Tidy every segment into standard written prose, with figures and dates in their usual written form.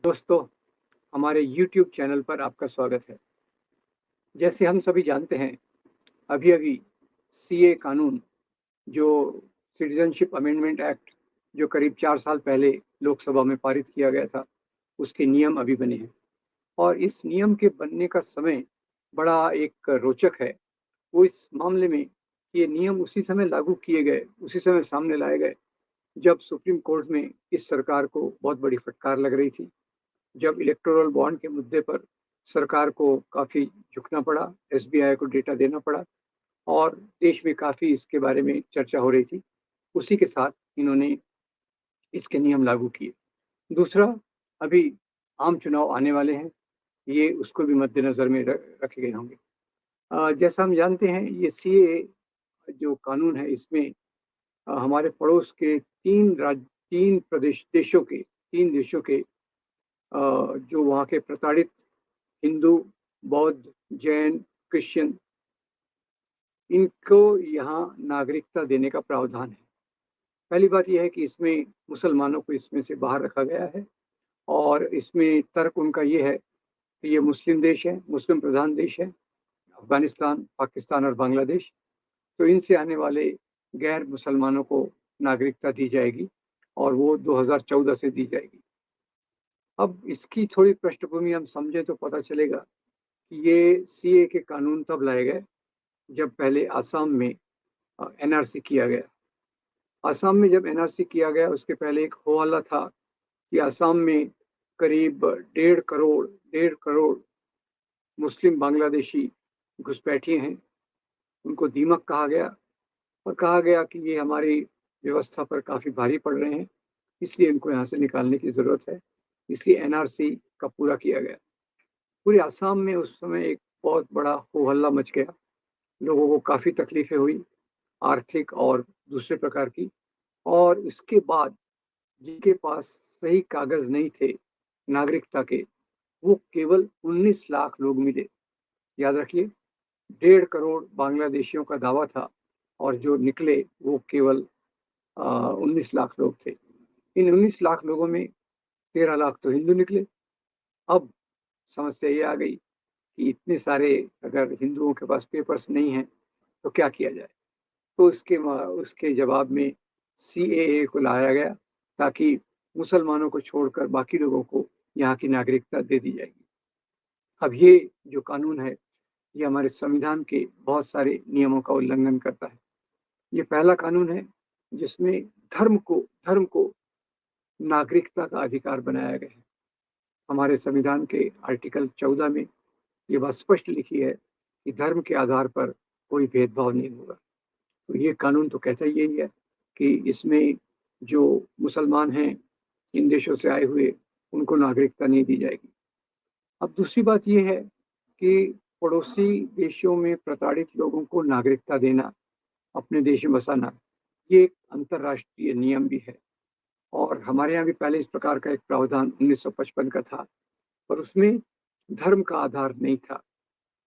दोस्तों, हमारे YouTube channel पर आपका स्वागत है। जैसे हम सभी जानते हैं, अभी-अभी सीए कानून, जो सिटीज़नशिप अमेंडमेंट एक्ट, जो करीब 4 साल पहले लोकसभा में पारित किया गया था, उसके नियम अभी बने हैं और इस नियम के बनने का समय बड़ा एक रोचक है। वो इस मामले में कि ये नियम उसी समय लागू किए गए, उसी समय सामने लाए गए, जब सुप्रीम कोर्ट में इस सरकार को बहुत बड़ी फटकार लग रही थी। जब इलेक्टोरल बॉन्ड के मुद्दे पर सरकार को काफ़ी झुकना पड़ा, एसबीआई को डेटा देना पड़ा और देश में काफ़ी इसके बारे में चर्चा हो रही थी। उसी के साथ इन्होंने इसके नियम लागू किए। दूसरा, अभी आम चुनाव आने वाले हैं, ये उसको भी मद्देनज़र में रखे गए होंगे। जैसा हम जानते हैं, ये सीएए जो कानून है, इसमें हमारे पड़ोस के 3 देशों के जो वहाँ के प्रताड़ित हिंदू, बौद्ध, जैन, क्रिश्चियन, इनको यहाँ नागरिकता देने का प्रावधान है। पहली बात ये है कि इसमें मुसलमानों को इसमें से बाहर रखा गया है और इसमें तर्क उनका ये है कि ये मुस्लिम देश है, मुस्लिम प्रधान देश है, अफ़गानिस्तान, पाकिस्तान और बांग्लादेश। तो इनसे आने वाले गैर मुसलमानों को नागरिकता दी जाएगी और वो 2014 से दी जाएगी। अब इसकी थोड़ी पृष्ठभूमि हम समझें तो पता चलेगा कि ये सीए के कानून तब लाए गए जब पहले असम में एनआरसी किया गया। असम में जब एनआरसी किया गया, उसके पहले एक हो हल्ला था कि असम में करीब डेढ़ करोड़ मुस्लिम बांग्लादेशी घुसपैठिए हैं। उनको दीमक कहा गया और कहा गया कि ये हमारी व्यवस्था पर काफ़ी भारी पड़ रहे हैं, इसलिए इनको यहाँ से निकालने की ज़रूरत है। इसलिए एनआरसी का पूरा किया गया। पूरे असम में उस समय एक बहुत बड़ा हो हल्ला मच गया। लोगों को काफ़ी तकलीफ़ें हुई, आर्थिक और दूसरे प्रकार की। और इसके बाद जिनके पास सही कागज़ नहीं थे नागरिकता के, वो केवल 19 लाख लोग मिले। याद रखिए, 1.5 करोड़ बांग्लादेशियों का दावा था और जो निकले वो केवल 19 लाख लोग थे। इन 19 लाख लोगों में 13 लाख तो हिंदू निकले। अब समस्या ये आ गई कि इतने सारे अगर हिंदुओं के पास पेपर्स नहीं हैं, तो क्या किया जाए? तो उसके जवाब में सीएए को लाया गया ताकि मुसलमानों को छोड़कर बाकी लोगों को यहाँ की नागरिकता दे दी जाएगी। अब ये जो कानून है, ये हमारे संविधान के बहुत सारे नियमों का उल्लंघन करता है। ये पहला कानून है जिसमें धर्म को नागरिकता का अधिकार बनाया गया है। हमारे संविधान के आर्टिकल 14 में ये बात स्पष्ट लिखी है कि धर्म के आधार पर कोई भेदभाव नहीं होगा। तो ये कानून तो कहता ही यही है कि इसमें जो मुसलमान हैं, इन देशों से आए हुए, उनको नागरिकता नहीं दी जाएगी। अब दूसरी बात ये है कि पड़ोसी देशों में प्रताड़ित लोगों को नागरिकता देना, अपने देश में बसाना, ये एक अंतर्राष्ट्रीय नियम भी है और हमारे यहाँ भी पहले इस प्रकार का एक प्रावधान 1955 का था, पर उसमें धर्म का आधार नहीं था।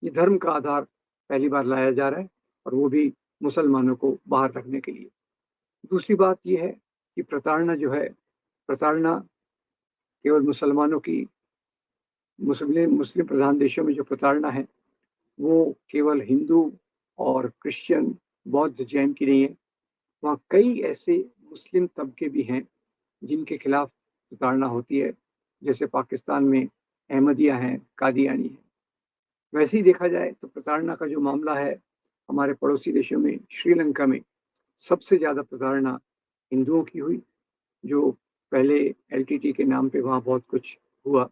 ये धर्म का आधार पहली बार लाया जा रहा है और वो भी मुसलमानों को बाहर रखने के लिए। दूसरी बात ये है कि प्रताड़ना जो है, प्रताड़ना केवल मुसलमानों की, मुस्लिम मुस्लिम प्रधान देशों में जो प्रताड़ना है, वो केवल हिंदू और क्रिश्चियन, बौद्ध, जैन की नहीं है। वहाँ कई ऐसे मुस्लिम तबके भी हैं जिनके खिलाफ प्रताड़ना होती है, जैसे पाकिस्तान में अहमदिया हैं, कादियानी हैं। वैसे ही देखा जाए तो प्रताड़ना का जो मामला है, हमारे पड़ोसी देशों में श्रीलंका में सबसे ज़्यादा प्रताड़ना हिंदुओं की हुई। जो पहले एलटीटी के नाम पे वहाँ बहुत कुछ हुआ,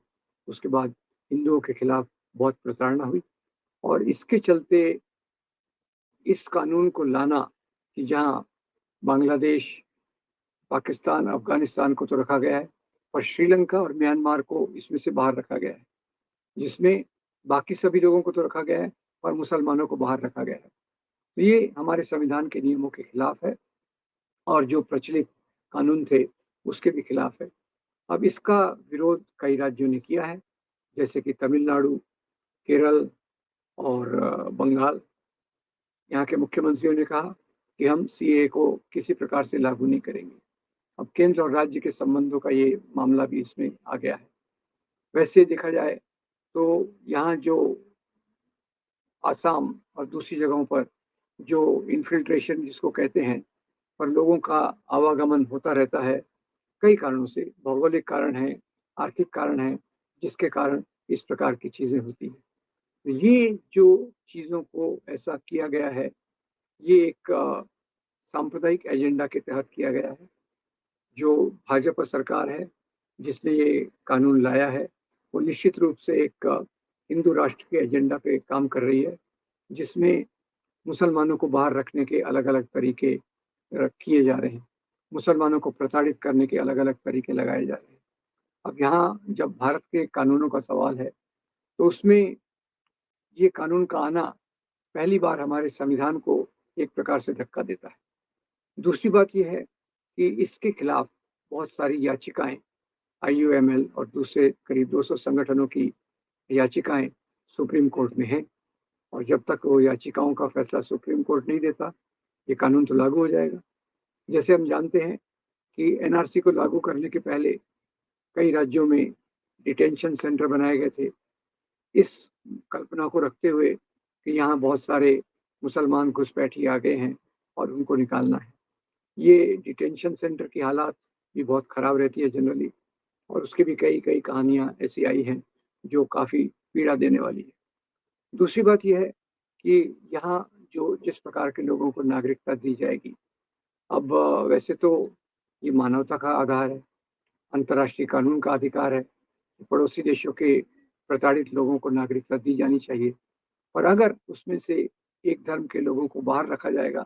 उसके बाद हिंदुओं के खिलाफ बहुत प्रताड़ना हुई और इसके चलते इस कानून को लाना कि जहाँ बांग्लादेश, पाकिस्तान, अफ़गानिस्तान को तो रखा गया है, और श्रीलंका और म्यांमार को इसमें से बाहर रखा गया है, जिसमें बाकी सभी लोगों को तो रखा गया है और मुसलमानों को बाहर रखा गया है। तो ये हमारे संविधान के नियमों के खिलाफ है और जो प्रचलित कानून थे, उसके भी खिलाफ है। अब इसका विरोध कई राज्यों ने किया है, जैसे कि तमिलनाडु, केरल और बंगाल। यहाँ के मुख्यमंत्रियों ने कहा कि हम सीएए को किसी प्रकार से लागू नहीं करेंगे। अब केंद्र और राज्य के संबंधों का ये मामला भी इसमें आ गया है। वैसे देखा जाए तो यहाँ जो आसाम और दूसरी जगहों पर जो इन्फिल्ट्रेशन जिसको कहते हैं, पर लोगों का आवागमन होता रहता है कई कारणों से, भौगोलिक कारण है, आर्थिक कारण है, जिसके कारण इस प्रकार की चीजें होती हैं। तो ये जो चीजों को ऐसा किया गया है, ये एक सांप्रदायिक एजेंडा के तहत किया गया है। जो भाजपा सरकार है जिसने ये कानून लाया है, वो निश्चित रूप से एक हिंदू राष्ट्र के एजेंडा पे काम कर रही है, जिसमें मुसलमानों को बाहर रखने के अलग अलग तरीके किए जा रहे हैं, मुसलमानों को प्रताड़ित करने के अलग अलग तरीके लगाए जा रहे हैं। अब यहाँ जब भारत के कानूनों का सवाल है, तो उसमें ये कानून का आना पहली बार हमारे संविधान को एक प्रकार से धक्का देता है। दूसरी बात यह है कि इसके खिलाफ बहुत सारी याचिकाएं IUML और दूसरे करीब 200 संगठनों की याचिकाएं सुप्रीम कोर्ट में हैं, और जब तक वो याचिकाओं का फैसला सुप्रीम कोर्ट नहीं देता, ये कानून तो लागू हो जाएगा। जैसे हम जानते हैं कि NRC को लागू करने के पहले कई राज्यों में डिटेंशन सेंटर बनाए गए थे, इस कल्पना को रखते हुए कि यहाँ बहुत सारे मुसलमान घुसपैठी आ गए हैं और उनको निकालना है। ये डिटेंशन सेंटर की हालात भी बहुत खराब रहती है जनरली, और उसकी भी कई कई कहानियां ऐसी आई हैं जो काफ़ी पीड़ा देने वाली है। दूसरी बात यह है कि यहाँ जो जिस प्रकार के लोगों को नागरिकता दी जाएगी, अब वैसे तो ये मानवता का आधार है, अंतर्राष्ट्रीय कानून का अधिकार है, पड़ोसी देशों के प्रताड़ित लोगों को नागरिकता दी जानी चाहिए। और अगर उसमें से एक धर्म के लोगों को बाहर रखा जाएगा,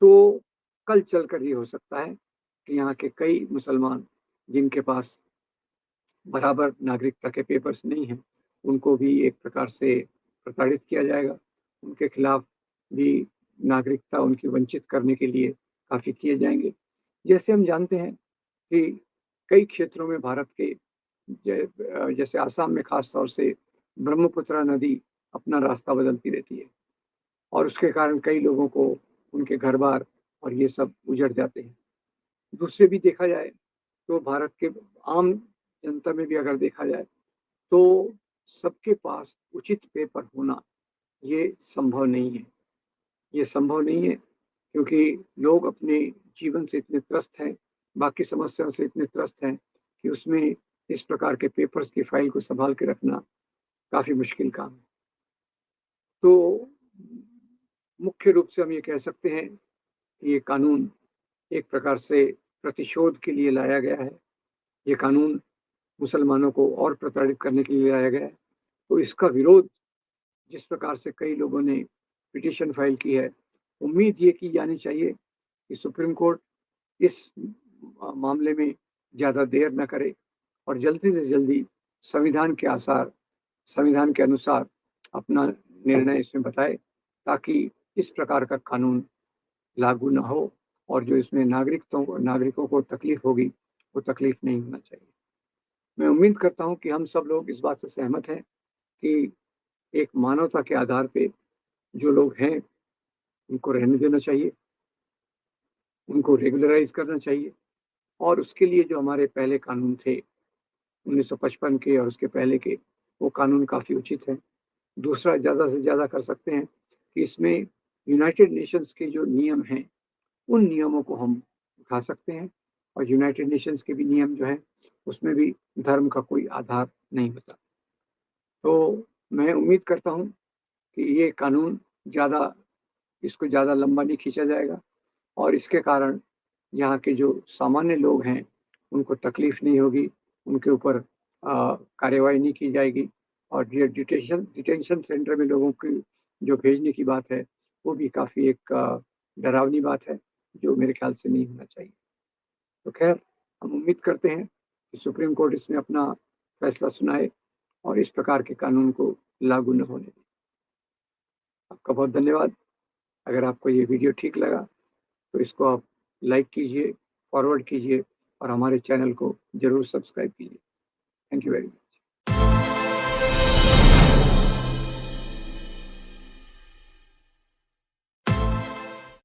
तो कल चलकर ये हो सकता है कि यहाँ के कई मुसलमान जिनके पास बराबर नागरिकता के पेपर्स नहीं हैं, उनको भी एक प्रकार से प्रताड़ित किया जाएगा। उनके खिलाफ भी नागरिकता उनकी वंचित करने के लिए काफ़ी किए जाएंगे। जैसे हम जानते हैं कि कई क्षेत्रों में भारत के जैसे आसाम में खास तौर से ब्रह्मपुत्र नदी अपना रास्ता बदलती रहती है, और उसके कारण कई लोगों को उनके घर बार और ये सब उजड़ जाते हैं। दूसरे भी देखा जाए तो भारत के आम जनता में भी अगर देखा जाए तो सबके पास उचित पेपर होना ये संभव नहीं है। ये संभव नहीं है क्योंकि लोग अपने जीवन से इतने त्रस्त हैं, बाकी समस्याओं से इतने त्रस्त हैं कि उसमें इस प्रकार के पेपर्स की फाइल को संभाल के रखना काफ़ी मुश्किल काम है। तो मुख्य रूप से हम ये कह सकते हैं कि ये कानून एक प्रकार से प्रतिशोध के लिए लाया गया है। ये कानून मुसलमानों को और प्रताड़ित करने के लिए लाया गया है। तो इसका विरोध जिस प्रकार से कई लोगों ने पिटीशन फाइल की है, उम्मीद ये की जानी चाहिए कि सुप्रीम कोर्ट इस मामले में ज़्यादा देर न करे और जल्दी से जल्दी संविधान के अनुसार अपना निर्णय इसमें बताए, ताकि इस प्रकार का कानून लागू न हो और जो इसमें नागरिकों को तकलीफ होगी वो तकलीफ नहीं होना चाहिए। मैं उम्मीद करता हूं कि हम सब लोग इस बात से सहमत हैं कि एक मानवता के आधार पे जो लोग हैं उनको रहने देना चाहिए, उनको रेगुलराइज करना चाहिए, और उसके लिए जो हमारे पहले कानून थे 1955 के और उसके पहले के, वो कानून काफ़ी उचित हैं। दूसरा, ज़्यादा से ज़्यादा कर सकते हैं कि इसमें यूनाइटेड नेशंस के जो नियम हैं उन नियमों को हम उठा सकते हैं, और यूनाइटेड नेशंस के भी नियम जो हैं उसमें भी धर्म का कोई आधार नहीं होता। तो मैं उम्मीद करता हूँ कि ये कानून इसको ज़्यादा लंबा नहीं खींचा जाएगा, और इसके कारण यहाँ के जो सामान्य लोग हैं उनको तकलीफ नहीं होगी, उनके ऊपर कार्रवाई नहीं की जाएगी, और ये डिटेंशन सेंटर में लोगों की जो भेजने की बात है वो भी काफ़ी एक डरावनी बात है, जो मेरे ख्याल से नहीं होना चाहिए। तो खैर, हम उम्मीद करते हैं कि सुप्रीम कोर्ट इसमें अपना फैसला सुनाए और इस प्रकार के कानून को लागू न होने दें। आपका बहुत धन्यवाद। अगर आपको ये वीडियो ठीक लगा तो इसको आप लाइक कीजिए, फॉरवर्ड कीजिए और हमारे चैनल को ज़रूर सब्सक्राइब कीजिए। Thank you very much.